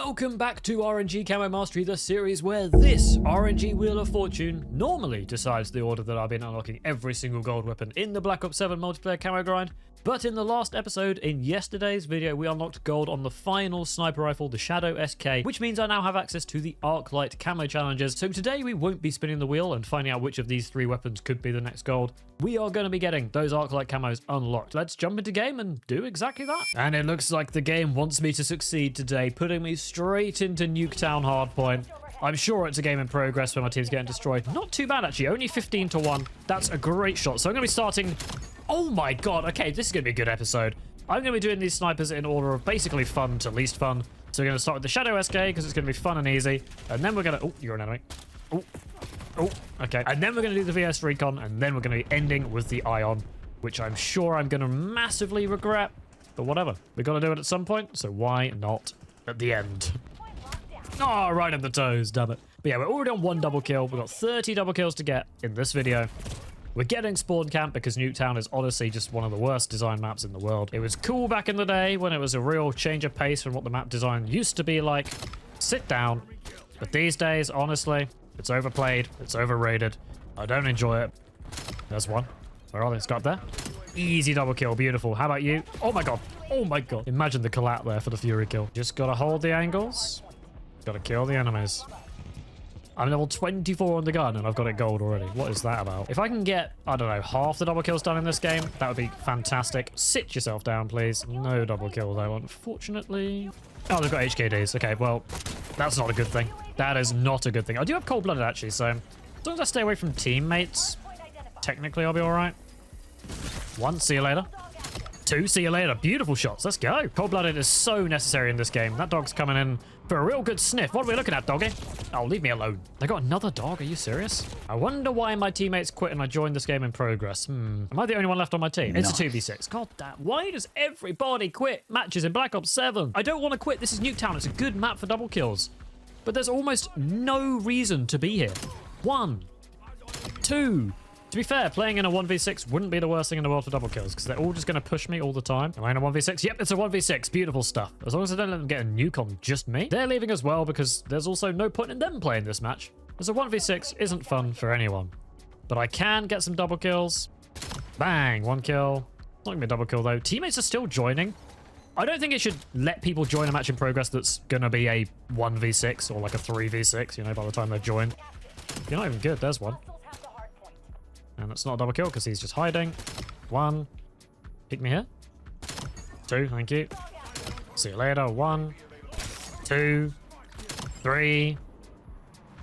Welcome back to RNG Camo Mastery, the series where this RNG Wheel of Fortune normally decides the order that I've been unlocking every single gold weapon in the Black Ops 7 multiplayer camo grind. But in the last episode, in yesterday's video, we unlocked gold on the final sniper rifle, the Shadow SK, which means I now have access to the Arclight Camo challenges. So today we won't be spinning the wheel and finding out which of these three weapons could be the next gold. We are going to be getting those Arclight camos unlocked. Let's jump into game and do exactly that. And it looks like the game wants me to succeed today, putting me straight into Nuketown Hardpoint. I'm sure it's a game in progress where my team's getting destroyed. Not too bad, actually. Only 15-1. That's a great shot. So I'm going to be starting... Oh my god, okay, this is going to be a good episode. I'm going to be doing these snipers in order of basically fun to least fun. So we're going to start with the Shadow SK because it's going to be fun and easy. And then we're going to... Oh, you're an enemy. Oh, okay. And then we're going to do the VS Recon, and then we're going to be ending with the Ion, which I'm sure I'm going to massively regret. But whatever. We've got to do it at some point, so why not at the end? Oh, right in the toes, damn it. But yeah, we're already on one double kill. We've got 30 double kills to get in this video. We're getting spawn camp because Nuketown is honestly just one of the worst design maps in the world. It was cool back in the day when it was a real change of pace from what the map design used to be like. Sit down. But these days, honestly, it's overplayed. It's overrated. I don't enjoy it. There's one. Where are they? It's got up there. Easy double kill. Beautiful. How about you? Oh my god. Oh my god. Imagine the collat there for the Fury kill. Just gotta hold the angles. Gotta kill the enemies. I'm level 24 on the gun and I've got it gold already. What is that about? If I can get, I don't know, half the double kills done in this game, that would be fantastic. Sit yourself down, please. No double kill though, unfortunately. Oh, they've got HKDs. Okay, well, that's not a good thing. That is not a good thing. I do have cold-blooded actually, so as long as I stay away from teammates, technically I'll be all right. One, see you later. Two, see you later. Beautiful shots. Let's go. Cold-blooded is so necessary in this game. That dog's coming in for a real good sniff. What are we looking at, doggy? Oh, leave me alone. They got another dog. Are you serious? I wonder why my teammates quit and I joined this game in progress. Am I the only one left on my team? Nice. It's a 2v6. God damn. Why does everybody quit matches in Black Ops 7? I don't want to quit. This is Nuketown. It's a good map for double kills. But there's almost no reason to be here. 1, 2... To be fair, playing in a 1v6 wouldn't be the worst thing in the world for double kills because they're all just going to push me all the time. Am I in a 1v6? Yep, it's a 1v6. Beautiful stuff. As long as I don't let them get a nuke on just me. They're leaving as well because there's also no point in them playing this match. Because a 1v6 isn't fun for anyone. But I can get some double kills. Bang, one kill. Not going to be a double kill though. Teammates are still joining. I don't think it should let people join a match in progress that's going to be a 1v6 or like a 3v6, you know, by the time they've joined. You're not even good. There's one. And that's not a double kill because he's just hiding. 1. Pick me here. 2. Thank you. See you later. 1, 2, 3.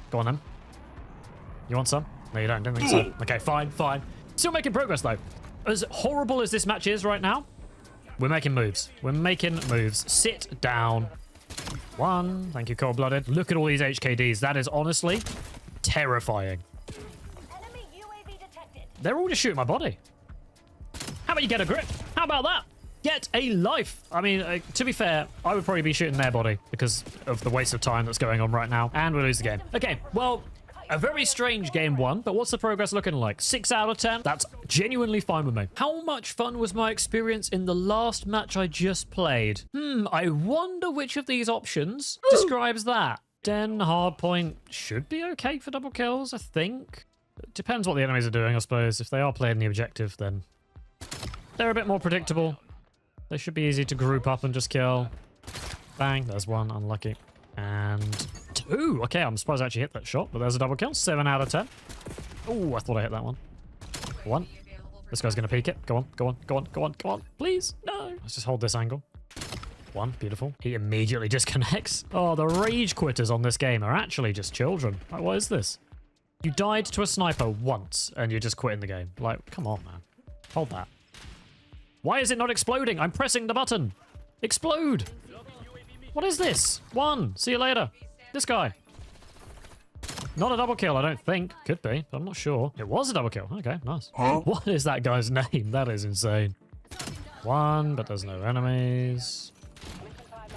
Go on then. You want some? No, you don't. Don't think so. Okay, fine, fine. Still making progress though. As horrible as this match is right now, we're making moves. We're making moves. Sit down. 1. Thank you, cold-blooded. Look at all these HKDs. That is honestly terrifying. They're all just shooting my body. How about you get a grip? How about that? Get a life. I mean, to be fair, I would probably be shooting their body because of the waste of time that's going on right now. And we lose the game. Okay, well, a very strange game one, but what's the progress looking like? 6 out of 10? That's genuinely fine with me. How much fun was my experience in the last match I just played? I wonder which of these options describes that. Den hardpoint should be okay for double kills, I think. It depends what the enemies are doing, I suppose. If they are playing the objective, then they're a bit more predictable. They should be easy to group up and just kill. Bang, there's one, unlucky. And 2. Okay, I'm surprised I actually hit that shot, but there's a double kill. 7 out of 10. Oh, I thought I hit that one. 1. This guy's going to peek it. Go on, go on, go on, go on, go on. Please, no. Let's just hold this angle. 1, beautiful. He immediately disconnects. Oh, the rage quitters on this game are actually just children. Like, what is this? You died to a sniper once and you're just quitting the game. Like, come on, man. Hold that. Why is it not exploding? I'm pressing the button. Explode. What is this? 1. See you later. This guy. Not a double kill, I don't think. Could be, but I'm not sure. It was a double kill. Okay, nice. Huh? What is that guy's name? That is insane. 1, but there's no enemies.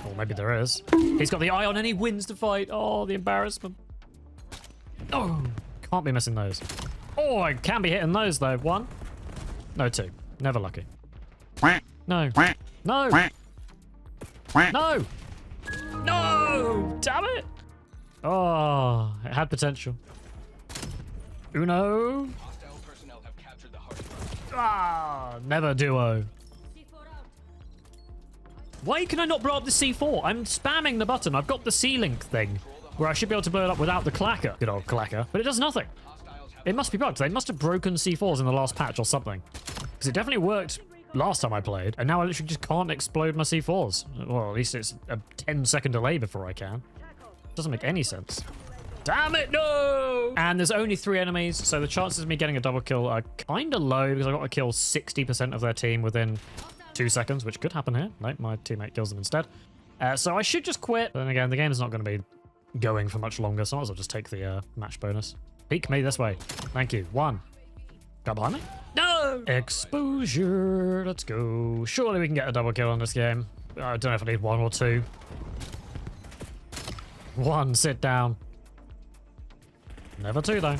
Or maybe there is. He's got the eye on and he wins the fight. Oh, the embarrassment. Oh. Can't be missing those. Oh, I can be hitting those though. 1. No, 2. Never lucky. No. No. No. No! Damn it! Oh, it had potential. Uno. Ah, never duo. Why can I not blow up the C4? I'm spamming the button. I've got the C-Link thing where I should be able to blow it up without the clacker. Good old clacker. But it does nothing. It must be bugged. They must have broken C4s in the last patch or something. Because it definitely worked last time I played. And now I literally just can't explode my C4s. Well, at least it's a 10-second delay before I can. Doesn't make any sense. Damn it, no! And there's only 3 enemies, so the chances of me getting a double kill are kind of low because I got to kill 60% of their team within 2 seconds, which could happen here. No, my teammate kills them instead. So I should just quit. But then again, the game is not going to be going for much longer, so I might as well just take the match bonus. Peek me this way. Thank you. 1. Got behind me? No! Exposure. Let's go. Surely we can get a double kill on this game. I don't know if I need 1 or 2. 1, sit down. Never 2 though.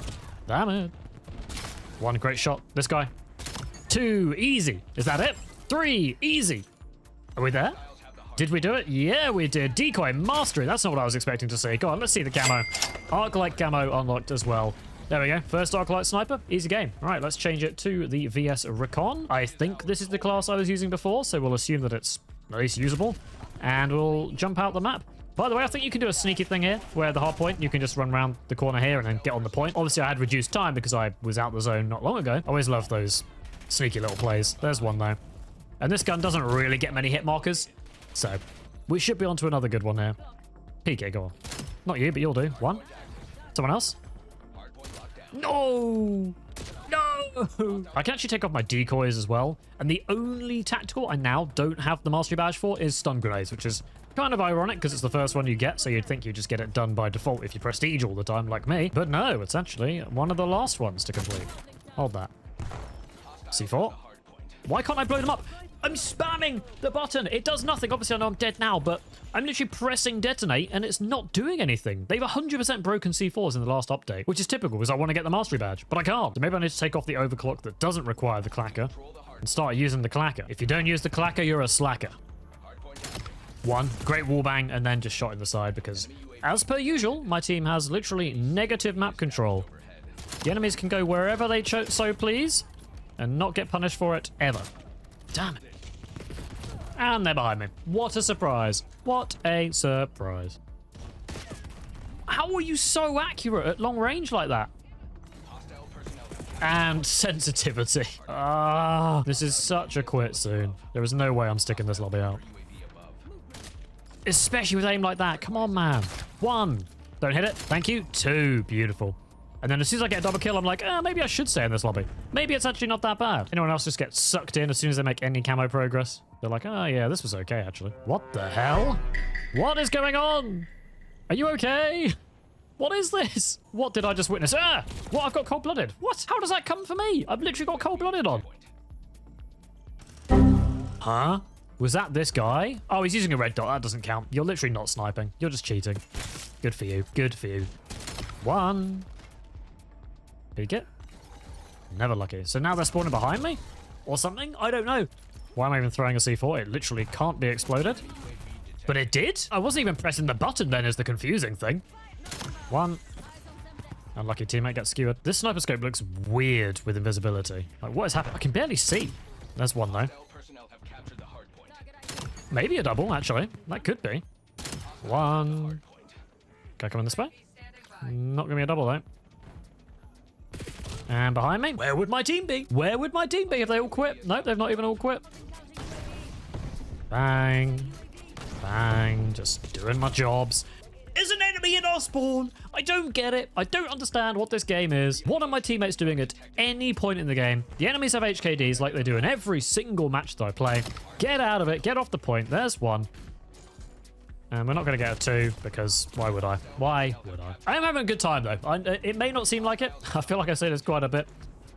Damn it. 1, great shot. This guy. 2, easy. Is that it? 3, easy. Are we there? Did we do it? Yeah, we did. Decoy Mastery. That's not what I was expecting to see. Go on, let's see the camo. Arclight Camo unlocked as well. There we go. First Arclight Sniper. Easy game. All right, let's change it to the VS Recon. I think this is the class I was using before, so we'll assume that it's at least usable. And we'll jump out the map. By the way, I think you can do a sneaky thing here, where the hard point, you can just run around the corner here and then get on the point. Obviously, I had reduced time because I was out the zone not long ago. I always love those sneaky little plays. There's one, though. And this gun doesn't really get many hit markers, so we should be on to another good one here. PK, go on. Not you, but you'll do. 1. Someone else? No! No! I can actually take off my decoys as well. And the only tactical I now don't have the mastery badge for is stun grenades, which is kind of ironic because it's the first one you get, so you'd think you just get it done by default if you prestige all the time like me. But no, it's actually one of the last ones to complete. Hold that. C4. Why can't I blow them up? I'm spamming the button. It does nothing. Obviously, I know I'm dead now, but I'm literally pressing detonate and it's not doing anything. They've 100% broken C4s in the last update, which is typical because I want to get the mastery badge, but I can't. So maybe I need to take off the overclock that doesn't require the clacker and start using the clacker. If you don't use the clacker, you're a slacker. 1, great wallbang, and then just shot in the side because, as per usual, my team has literally negative map control. The enemies can go wherever they so please and not get punished for it ever. Damn it. And they're behind me. What a surprise. What a surprise. How are you so accurate at long range like that? And sensitivity. Ah, this is such a quit soon. There is no way I'm sticking this lobby out. Especially with aim like that. Come on, man. 1. Don't hit it. Thank you. 2. Beautiful. And then as soon as I get a double kill, I'm like, maybe I should stay in this lobby. Maybe it's actually not that bad. Anyone else just gets sucked in as soon as they make any camo progress? They're like, oh yeah, this was okay, actually. What the hell? What is going on? Are you okay? What is this? What did I just witness? Ah! What? I've got cold-blooded. What? How does that come for me? I've literally got cold-blooded on. Huh? Was that this guy? Oh, he's using a red dot. That doesn't count. You're literally not sniping. You're just cheating. Good for you. Good for you. 1. Peek it. Never lucky. So now they're spawning behind me? Or something? I don't know. Why am I even throwing a C4? It literally can't be exploded. But it did? I wasn't even pressing the button then is the confusing thing. 1. Unlucky teammate gets skewered. This sniper scope looks weird with invisibility. Like, what is happening? I can barely see. There's 1 though. Maybe a double, actually. That could be. 1. Can I come in this way? Not gonna be a double though. And behind me, where would my team be? Where would my team be if they all quit? Nope, they've not even all quit. Bang. Bang. Just doing my jobs. Is an enemy in our spawn? I don't get it. I don't understand what this game is. What are my teammates doing at any point in the game? The enemies have HKDs like they do in every single match that I play. Get out of it. Get off the point. There's 1. And we're not going to get a 2 because why would I? Why would I? I am having a good time though. It may not seem like it. I feel like I say this quite a bit.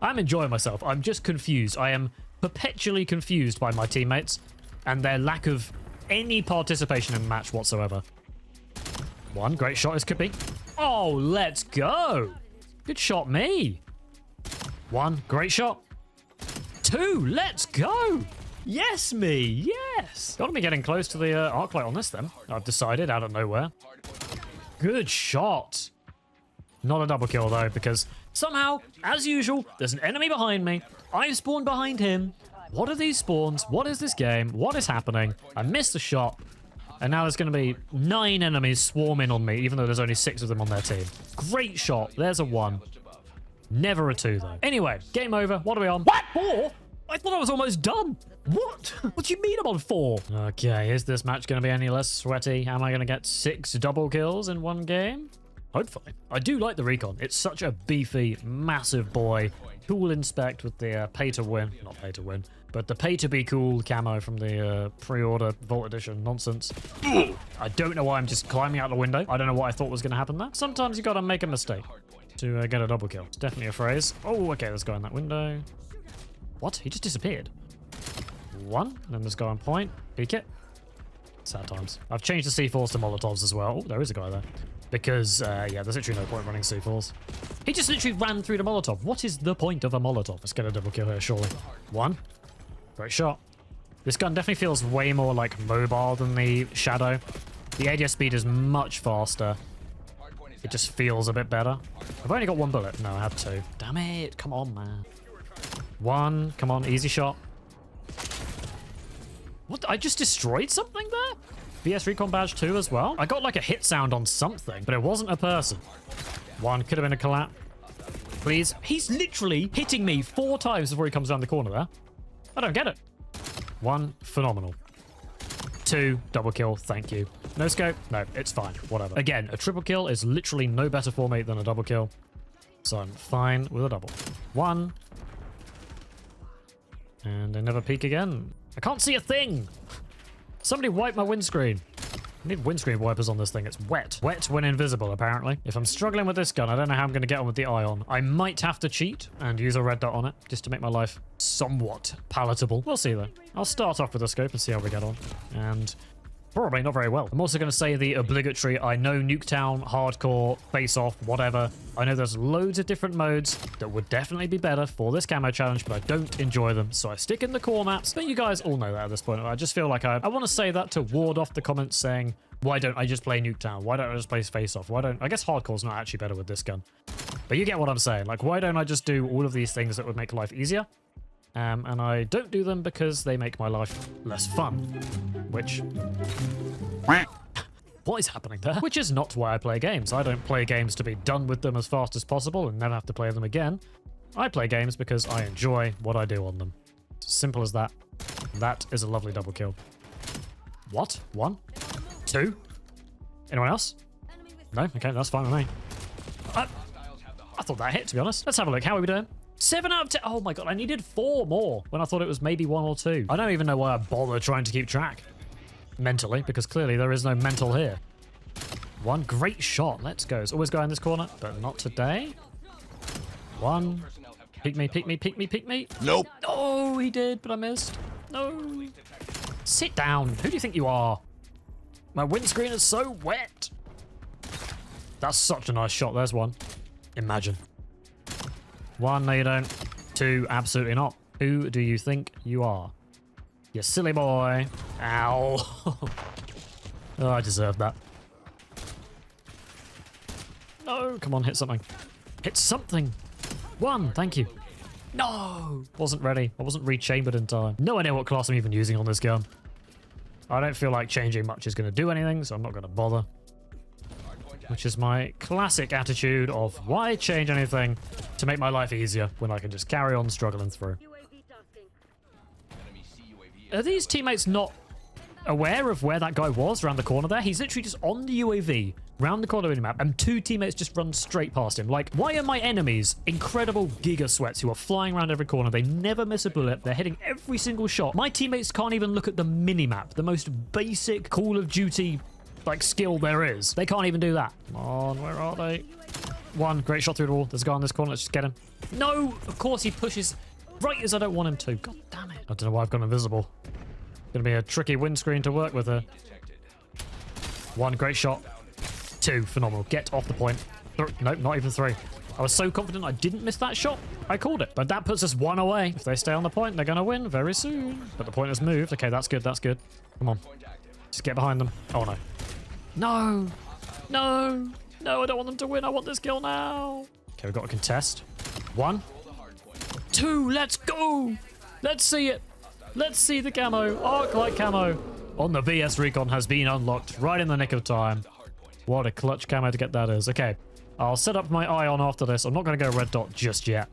I'm enjoying myself. I'm just confused. I am perpetually confused by my teammates and their lack of any participation in the match whatsoever. 1, great shot as could be. Oh, let's go. Good shot, me. 1, great shot. 2, let's go. Yes, me. Yes. Gotta be getting close to the Arclight on this then. I've decided out of nowhere. Good shot. Not a double kill though, because somehow, as usual, there's an enemy behind me. I spawned behind him. What are these spawns? What is this game? What is happening? I missed the shot. And now there's going to be 9 enemies swarming on me, even though there's only 6 of them on their team. Great shot. There's a 1. Never a 2 though. Anyway, game over. What are we on? What? 4? I thought I was almost done. What? What do you mean I'm on 4? Okay, is this match going to be any less sweaty? Am I going to get 6 double kills in one game? Hopefully. I do like the recon. It's such a beefy, massive boy. Cool inspect with the pay to win. Not pay to win, but the pay to be cool camo from the pre-order Vault Edition nonsense. I don't know why I'm just climbing out the window. I don't know what I thought was going to happen there. Sometimes you got to make a mistake to get a double kill. It's definitely a phrase. Oh, okay, let's go in that window. What? He just disappeared. 1, then there's guy on point. Peek it. Sad times. I've changed the C4s to Molotovs as well. Oh, there is a guy there. Because, yeah, there's literally no point running C4s. He just literally ran through the Molotov. What is the point of a Molotov? Let's get a double kill here, surely. 1. Great shot. This gun definitely feels way more, like, mobile than the Shadow. The ADS speed is much faster. It just feels a bit better. I've only got 1 bullet. No, I had 2. Damn it. Come on, man. 1. Come on, easy shot. What? I just destroyed something there? BS Recon Badge 2 as well? I got like a hit sound on something, but it wasn't a person. 1 could have been a collab. Please. He's literally hitting me 4 times before he comes around the corner there. I don't get it. 1, phenomenal. 2, double kill, thank you. No scope? No, it's fine, whatever. Again, a triple kill is literally no better for me than a double kill. So I'm fine with a double. 1. And they never peek again. I can't see a thing. Somebody wipe my windscreen. I need windscreen wipers on this thing. It's wet. Wet when invisible, apparently. If I'm struggling with this gun, I don't know how I'm going to get on with the ion. I might have to cheat and use a red dot on it just to make my life somewhat palatable. We'll see, though. I'll start off with a scope and see how we get on. And probably not very well. I'm also going to say the obligatory, I know Nuketown, hardcore, face-off, whatever. I know there's loads of different modes that would definitely be better for this camo challenge, but I don't enjoy them. So I stick in the core maps. But you guys all know that at this point. I just feel like I want to say that to ward off the comments saying, why don't I just play Nuketown? Why don't I just play face-off? Why don't... I guess hardcore's not actually better with this gun. But you get what I'm saying. Like, why don't I just do all of these things that would make life easier? And I don't do them because they make my life less fun. Which... What is happening there? Which is not why I play games. I don't play games to be done with them as fast as possible and never have to play them again. I play games because I enjoy what I do on them. It's as simple as that. That is a lovely double kill. What? 1? 2? Anyone else? No? Okay, that's fine with me. I thought that hit, to be honest. Let's have a look. How are we doing? 7 out of 10. Oh my god, I needed 4 more when I thought it was maybe 1 or 2. I don't even know why I bother trying to keep track. Mentally, because clearly there is no mental here. 1 great shot. Let's go. It's always go in this corner, but not today. 1. Peek me, peek me, peek me, peek me. Nope. Oh, he did, but I missed. No. Sit down. Who do you think you are? My windscreen is so wet. That's such a nice shot. There's 1. Imagine. 1, no you don't. 2, absolutely not. Who do you think you are? You silly boy. Ow. Oh, I deserved that. No, come on, hit something. Hit something. 1, thank you. No, wasn't ready. I wasn't rechambered in time. No idea what class I'm even using on this gun. I don't feel like changing much is going to do anything, so I'm not going to bother. Which is my classic attitude of why change anything to make my life easier when I can just carry on struggling through. Are these teammates not aware of where that guy was around the corner there? He's literally just on the UAV, round the corner of the map, and 2 teammates just run straight past him. Like, why are my enemies incredible Giga Sweats who are flying around every corner? They never miss a bullet. They're hitting every single shot. My teammates can't even look at the minimap, the most basic Call of Duty like skill there is. They can't even do that. Come on, where are they? 1, great shot through the wall. There's a guy on this corner. Let's just get him. No, of course he pushes right as I don't want him to. God damn it. I don't know why I've gone invisible. Gonna be a tricky windscreen to work with here. 1, great shot. 2, phenomenal. Get off the point. Nope, not even 3. I was so confident I didn't miss that shot. I called it. But that puts us 1 away. If they stay on the point, they're gonna win very soon. But the point has moved. Okay, that's good, that's good. Come on. Just get behind them. Oh no. No! No. No, I don't want them to win. I want this kill now. Okay, we've got a contest. 1, 2, let's go. Let's see it. Let's see the camo. Arclight camo on the VS Recon has been unlocked right in the nick of time. What a clutch camo to get that is. Okay, I'll set up my eye on after this. I'm not going to go red dot just yet.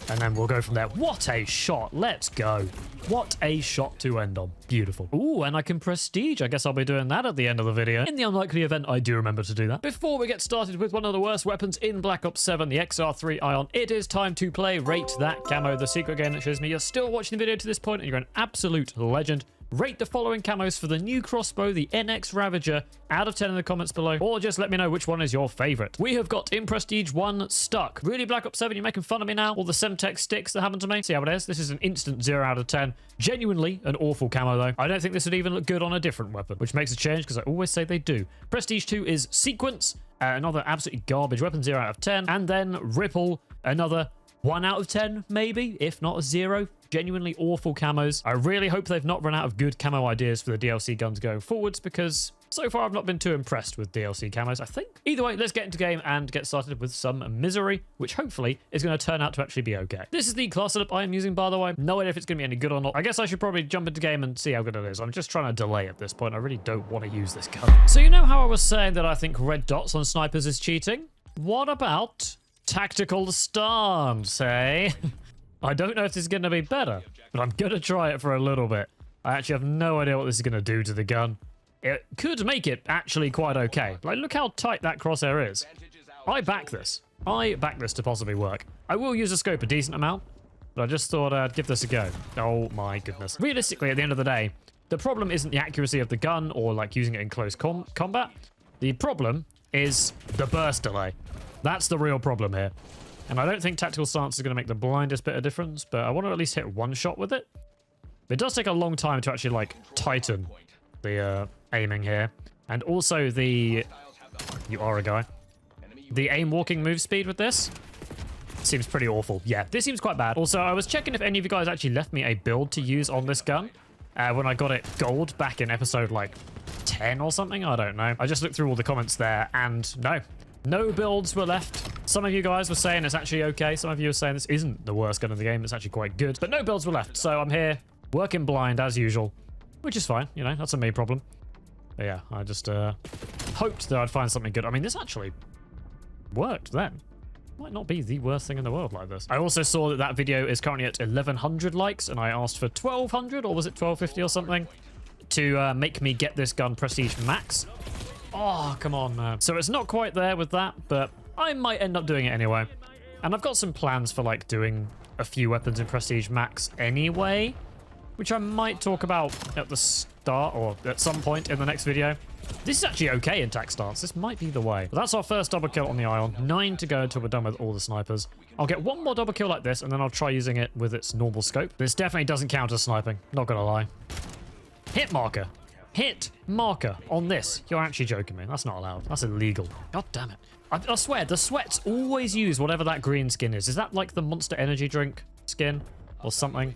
And then we'll go from there. What a shot. Let's go. What a shot to end on. Beautiful. Ooh, and I can prestige. I guess I'll be doing that at the end of the video. In the unlikely event I do remember to do that. Before we get started with one of the worst weapons in Black Ops 7, the XR3 Ion, it is time to play Rate That Camo, the secret game that shows me you're still watching the video to this point and you're an absolute legend. Rate the following camos for the new crossbow, the NX Ravager, out of 10 in the comments below, or just let me know which one is your favorite. We have got in Prestige 1 stuck. Really, Black Ops 7, you're making fun of me now? All the Semtex sticks that happened to me? See how it is? This is an instant 0 out of 10. Genuinely an awful camo though. I don't think this would even look good on a different weapon, which makes a change because I always say they do. Prestige 2 is Sequence, another absolutely garbage weapon, 0 out of 10. And then Ripple, another 1 out of 10, maybe, if not a 0. Genuinely awful camos. I really hope they've not run out of good camo ideas for the DLC guns going forwards, because so far I've not been too impressed with DLC camos, I think. Either way, let's get into game and get started with some misery, which hopefully is going to turn out to actually be okay. This is the class setup I am using, by the way. No idea if it's going to be any good or not. I guess I should probably jump into game and see how good it is. I'm just trying to delay at this point. I really don't want to use this gun. So you know how I was saying that I think red dots on snipers is cheating? What about tactical stance, eh? I don't know if this is going to be better, but I'm going to try it for a little bit. I actually have no idea what this is going to do to the gun. It could make it actually quite okay. Like, look how tight that crosshair is. I back this. I back this to possibly work. I will use a scope a decent amount, but I just thought I'd give this a go. Oh my goodness. Realistically, at the end of the day, the problem isn't the accuracy of the gun or like using it in close combat. The problem is the burst delay. That's the real problem here. And I don't think tactical stance is going to make the blindest bit of difference, but I want to at least hit one shot with it. It does take a long time to actually, like, tighten the aiming here. And also the... You are a guy. The aim walking move speed with this seems pretty awful. Yeah, this seems quite bad. Also, I was checking if any of you guys actually left me a build to use on this gun when I got it gold back in episode, like, 10 or something. I don't know. I just looked through all the comments there, and no. No builds were left. Some of you guys were saying it's actually okay. Some of you were saying this isn't the worst gun in the game. It's actually quite good. But no builds were left. So I'm here working blind as usual, which is fine. You know, that's a me problem. But yeah, I just hoped that I'd find something good. I mean, this actually worked then. Might not be the worst thing in the world like this. I also saw that that video is currently at 1,100 likes, and I asked for 1,200, or was it 1,250 or something, to make me get this gun Prestige Max. Oh, come on, man. So it's not quite there with that, but I might end up doing it anyway. And I've got some plans for, like, doing a few weapons in Prestige Max anyway, which I might talk about at the start or at some point in the next video. This is actually okay in tac stance. This might be the way. But that's our first double kill on the Ion. 9 to go until we're done with all the snipers. I'll get one more double kill like this, and then I'll try using it with its normal scope. This definitely doesn't count as sniping. Not gonna lie. Hit marker. Hit marker on this. You're actually joking me. That's not allowed. That's illegal. God damn it. I swear, the sweats always use whatever that green skin is. Is that like the Monster Energy drink skin or something?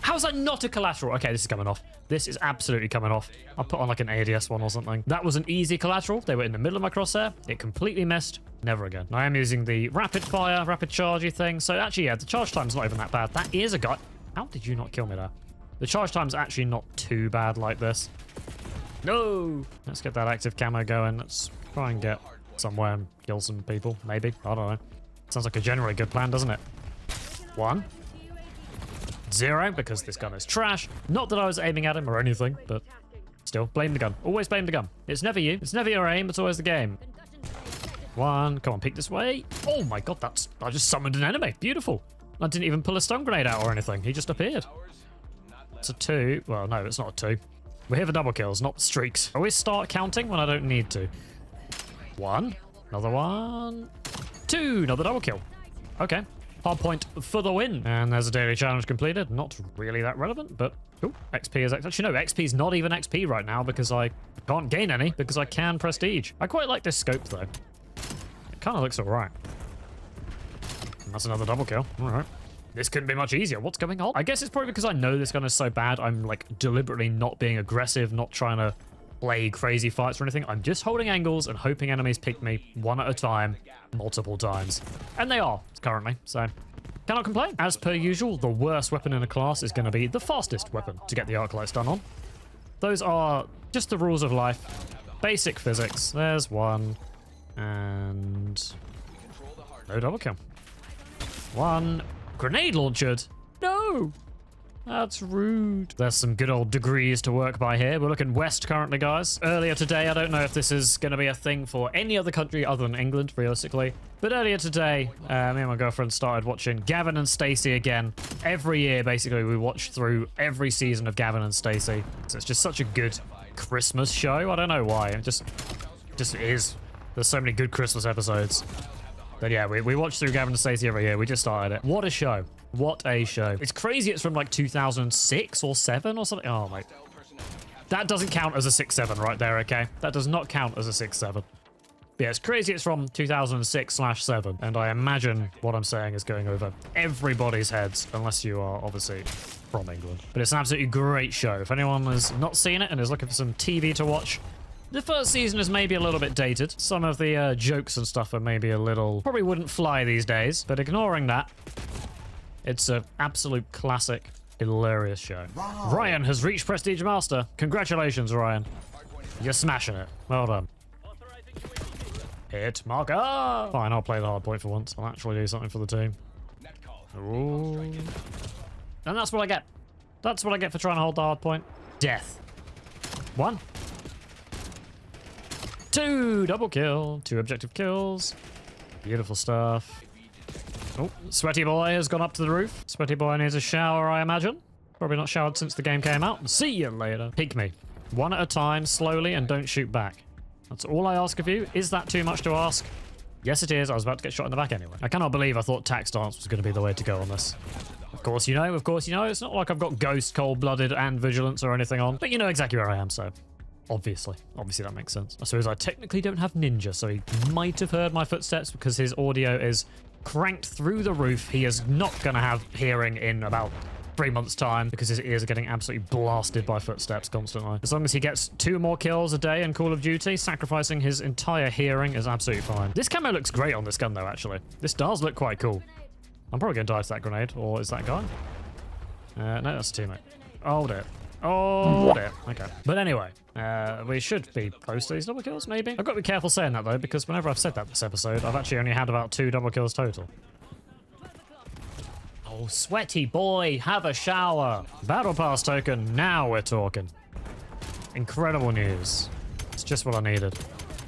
How is that not a collateral? Okay, this is coming off. This is absolutely coming off. I'll put on like an ADS one or something. That was an easy collateral. They were in the middle of my crosshair. It completely missed. Never again. I am using the rapid fire, rapid chargey thing. So actually, yeah, the charge time's not even that bad. That is a guy. How did you not kill me there? The charge time's actually not too bad like this. No! Let's get that active camo going. Let's try and get somewhere and kill some people, maybe. I don't know. Sounds like a generally good plan, doesn't it? 1. 0, because this gun is trash. Not that I was aiming at him or anything, but still, blame the gun. Always blame the gun. It's never you. It's never your aim. It's always the game. 1. Come on, peek this way. Oh my god, I just summoned an enemy. Beautiful. I didn't even pull a stun grenade out or anything. He just appeared. It's a 2. Well, no, it's not a 2. We're here for double kills, not streaks. I always start counting when I don't need to. 1. Another 1. 2. Another double kill. Okay. Hard point for the win. And there's a daily challenge completed. Not really that relevant, but... Ooh, XP is... Actually, no, XP is not even XP right now because I can't gain any because I can prestige. I quite like this scope, though. It kind of looks alright. And that's another double kill. Alright. This couldn't be much easier. What's going on? I guess it's probably because I know this gun is so bad, I'm like deliberately not being aggressive, not trying to play crazy fights or anything. I'm just holding angles and hoping enemies pick me one at a time, multiple times. And they are, currently, so cannot complain. As per usual, the worst weapon in a class is going to be the fastest weapon to get the Arclight stun on. Those are just the rules of life. Basic physics. There's one. And no double kill. One grenade launcher. No! That's rude. There's some good old degrees to work by here. We're looking west currently, guys. Earlier today, I don't know if this is going to be a thing for any other country other than England, realistically. But earlier today, me and my girlfriend started watching Gavin and Stacey again. Every year, basically, we watch through every season of Gavin and Stacey. So it's just such a good Christmas show. I don't know why. It just is. There's so many good Christmas episodes. But yeah, we watch through Gavin and Stacey every year. We just started it. What a show. What a show. It's crazy it's from like 2006 or 7 or something. Oh my. That doesn't count as a 6-7 right there, okay? That does not count as a 6-7. Yeah, it's crazy it's from 2006/7. And I imagine what I'm saying is going over everybody's heads, unless you are obviously from England. But it's an absolutely great show. If anyone has not seen it and is looking for some TV to watch, the first season is maybe a little bit dated. Some of the jokes and stuff are maybe a little... probably wouldn't fly these days. But ignoring that, it's an absolute classic, hilarious show. Wow. Ryan has reached Prestige Master. Congratulations, Ryan. You're smashing it. Well done. Hit marker. Fine, I'll play the hard point for once. I'll actually do something for the team. Ooh. And that's what I get. That's what I get for trying to hold the hard point. Death. 1. 2. Double kill. 2 objective kills. Beautiful stuff. Oh, Sweaty Boy has gone up to the roof. Sweaty Boy needs a shower, I imagine. Probably not showered since the game came out. See you later. Peek me. One at a time, slowly, and don't shoot back. That's all I ask of you. Is that too much to ask? Yes, it is. I was about to get shot in the back anyway. I cannot believe I thought tac stance was going to be the way to go on this. Of course you know. Of course you know. It's not like I've got Ghost, Cold-Blooded, and Vigilance or anything on. But you know exactly where I am, so... Obviously that makes sense. I suppose I technically don't have Ninja, so he might have heard my footsteps because his audio is cranked through the roof. He is not going to have hearing in about 3 months' time because his ears are getting absolutely blasted by footsteps constantly. As long as he gets 2 more kills a day in Call of Duty, sacrificing his entire hearing is absolutely fine. This camo looks great on this gun, though, actually. This does look quite cool. I'm probably going to die to that grenade, or is that guy? No, that's a teammate. Oh, dear. Oh, dear. Okay. But anyway, we should be close to these double kills, maybe? I've got to be careful saying that, though, because whenever I've said that this episode, I've actually only had about 2 double kills total. Oh, Sweaty Boy, have a shower. Battle Pass token, now we're talking. Incredible news. It's just what I needed.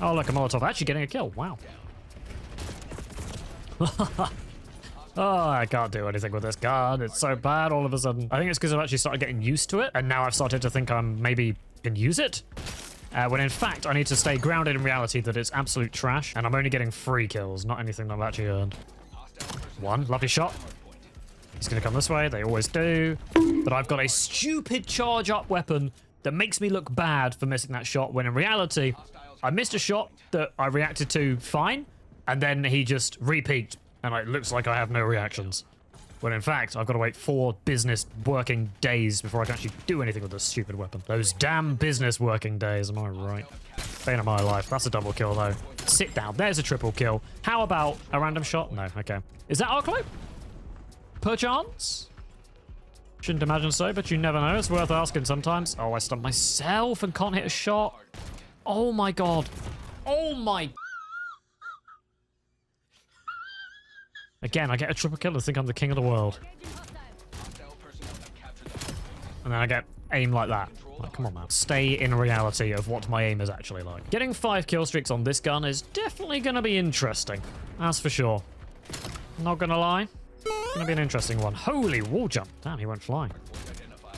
Oh, look, a Molotov actually getting a kill. Wow. Oh, I can't do anything with this gun. It's so bad all of a sudden. I think it's because I've actually started getting used to it, and now I've started to think I maybe can use it. When in fact, I need to stay grounded in reality that it's absolute trash, and I'm only getting 3 kills, not anything that I've actually earned. 1, lovely shot. He's going to come this way. They always do. But I've got a stupid charge-up weapon that makes me look bad for missing that shot, when in reality, I missed a shot that I reacted to fine, and then he just re-peaked. And it looks like I have no reactions. When in fact, I've got to wait 4 business working days before I can actually do anything with this stupid weapon. Those damn business working days, am I right? Bane of my life. That's a double kill, though. Sit down. There's a triple kill. How about a random shot? No, okay. Is that Arclight? Perchance? Shouldn't imagine so, but you never know. It's worth asking sometimes. Oh, I stunned myself and can't hit a shot. Oh my god. Oh my... Again, I get a triple kill and think I'm the king of the world. And then I get aim like that. Like, come on, man. Stay in reality of what my aim is actually like. Getting 5 kill streaks on this gun is definitely going to be interesting. That's for sure. Not going to lie. Going to be an interesting one. Holy wall jump. Damn, he went flying.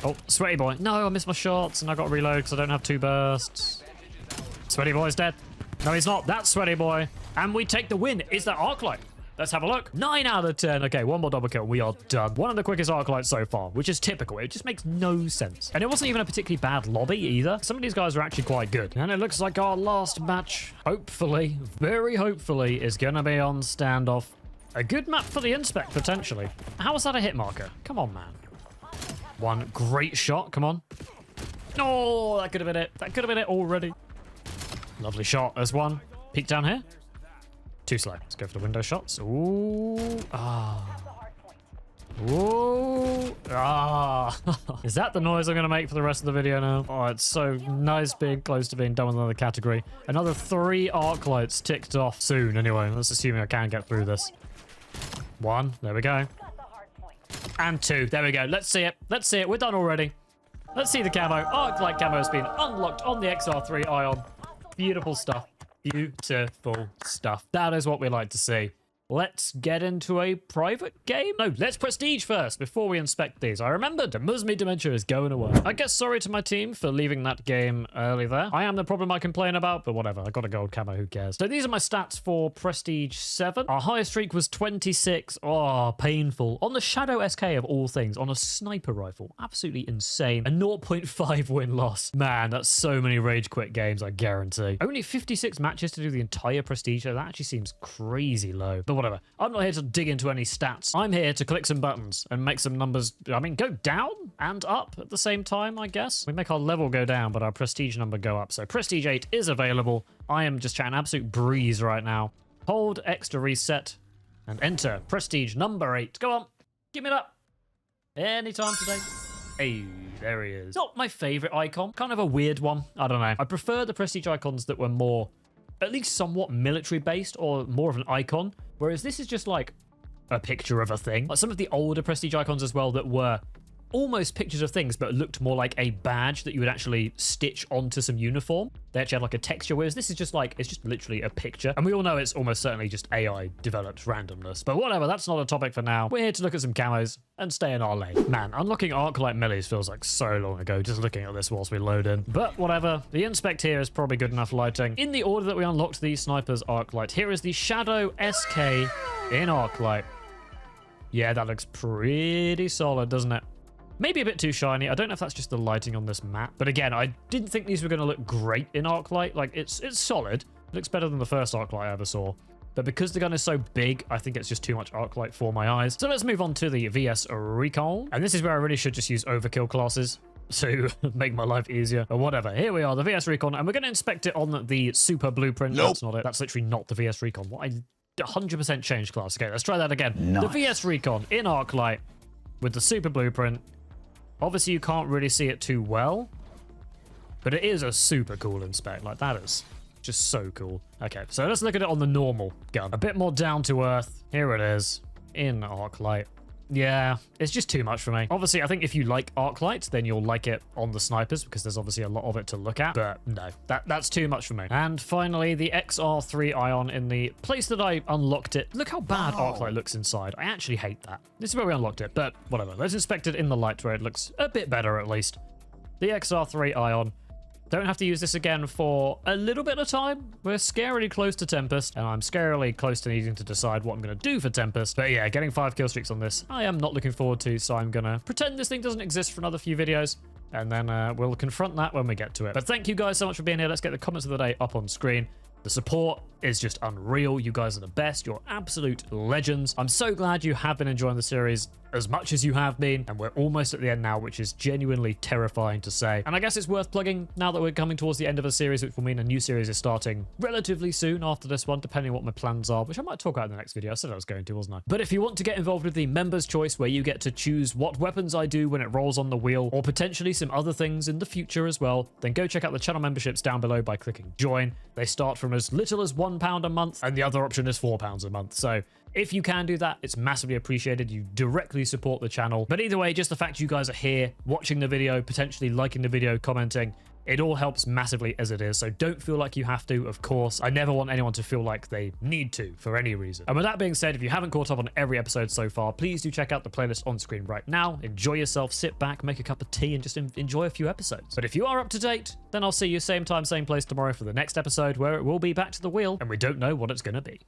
Oh, Sweaty Boy. No, I missed my shots and I got to reload because I don't have 2 bursts. Sweaty Boy's dead. No, he's not. That's Sweaty Boy. And we take the win. Is that Arclight? Let's have a look. 9 out of 10. Okay, 1 more double kill. We are done. One of the quickest Arclights so far, which is typical. It just makes no sense. And it wasn't even a particularly bad lobby either. Some of these guys are actually quite good. And it looks like our last match, hopefully, very hopefully, is going to be on standoff. A good map for the inspect, potentially. How was that a hit marker? Come on, man. 1 great shot. Come on. Oh, that could have been it. That could have been it already. Lovely shot. There's one. Peek down here. Too slow. Let's go for the window shots. Ooh. Ah. Ooh. Ah. Is that the noise I'm going to make for the rest of the video now? Oh, it's so nice being close to being done with another category. Another 3 arc lights ticked off soon. Anyway, let's assume I can get through this. 1. There we go. And 2. There we go. Let's see it. Let's see it. We're done already. Let's see the camo. Arclight camo has been unlocked on the XR3 Ion. Beautiful stuff. Beautiful stuff. That is what we like to see. Let's get into a private game. No, let's prestige first before we inspect these. I remembered the Musmi dementia is going away. I guess sorry to my team for leaving that game early there. I am the problem I complain about, but whatever. I got a gold camo, who cares? So these are my stats for Prestige 7. Our highest streak was 26. Oh, painful. On the Shadow SK of all things, on a sniper rifle. Absolutely insane. A 0.5 win loss. Man, that's so many rage quit games, I guarantee. Only 56 matches to do the entire Prestige, so that actually seems crazy low. But whatever. I'm not here to dig into any stats. I'm here to click some buttons and make some numbers, I mean, go down and up at the same time, I guess. We make our level go down, but our prestige number go up. So prestige 8 is available. I am just chatting absolute breeze right now. Hold X to reset and enter prestige number 8. Go on. Give me it up. Anytime today. Hey, there he is. Not my favorite icon. Kind of a weird one. I don't know. I prefer the prestige icons that were more, at least somewhat military based or more of an icon, whereas this is just like a picture of a thing. Like some of the older prestige icons as well that were almost pictures of things but looked more like a badge that you would actually stitch onto some uniform. They actually had like a texture, whereas this is just like, it's just literally a picture. And we all know it's almost certainly just AI developed randomness. But whatever, that's not a topic for now. We're here to look at some camos and stay in our lane. Man, unlocking Arclight Millies feels like so long ago, just looking at this whilst we load in. But whatever, the inspect here is probably good enough lighting. In the order that we unlocked these snipers Arclight, here is the Shadow SK in Arclight. Yeah, that looks pretty solid, doesn't it? Maybe a bit too shiny. I don't know if that's just the lighting on this map. But again, I didn't think these were going to look great in Arclight. Like, it's solid. It looks better than the first Arclight I ever saw. But because the gun is so big, I think it's just too much Arclight for my eyes. So let's move on to the VS Recon. And this is where I really should just use overkill classes to make my life easier. But whatever. Here we are, the VS Recon. And we're going to inspect it on the Super Blueprint. Nope. That's not it. That's literally not the VS Recon. What I 100% changed class. Okay, let's try that again. Nice. The VS Recon in Arclight with the Super Blueprint. Obviously, you can't really see it too well, but it is a super cool inspect. Like, that is just so cool. Okay, so let's look at it on the normal gun. A bit more down to earth. Here it is in Arclight. Yeah, it's just too much for me. Obviously, I think if you like Arclight, then you'll like it on the snipers because there's obviously a lot of it to look at. But no, that's too much for me. And finally, the XR3 Ion in the place that I unlocked it. Look how bad Arclight looks inside. I actually hate that. This is where we unlocked it, but whatever. Let's inspect it in the light where it looks a bit better at least. The XR3 Ion. Don't have to use this again for a little bit of time. We're scarily close to Tempest, and I'm scarily close to needing to decide what I'm going to do for Tempest. But yeah, getting 5 kill streaks on this, I am not looking forward to, so I'm going to pretend this thing doesn't exist for another few videos, and then we'll confront that when we get to it. But thank you guys so much for being here. Let's get the comments of the day up on screen. The support is just unreal. You guys are the best. You're absolute legends. I'm so glad you have been enjoying the series as much as you have been, and we're almost at the end now, which is genuinely terrifying to say. And I guess it's worth plugging now that we're coming towards the end of a series, which will mean a new series is starting relatively soon after this one, depending on what my plans are, which I might talk about in the next video. I said I was going to, wasn't I? But if you want to get involved with the Members' Choice, where you get to choose what weapons I do when it rolls on the wheel, or potentially some other things in the future as well, then go check out the channel memberships down below by clicking join. They start from as little as £1 a month, and the other option is £4 a month. So if you can do that, it's massively appreciated. You directly support the channel. But either way, just the fact you guys are here, watching the video, potentially liking the video, commenting, it all helps massively as it is. So don't feel like you have to, of course. I never want anyone to feel like they need to for any reason. And with that being said, if you haven't caught up on every episode so far, please do check out the playlist on screen right now. Enjoy yourself, sit back, make a cup of tea, and just enjoy a few episodes. But if you are up to date, then I'll see you same time, same place tomorrow for the next episode, where it will be back to the wheel, and we don't know what it's going to be.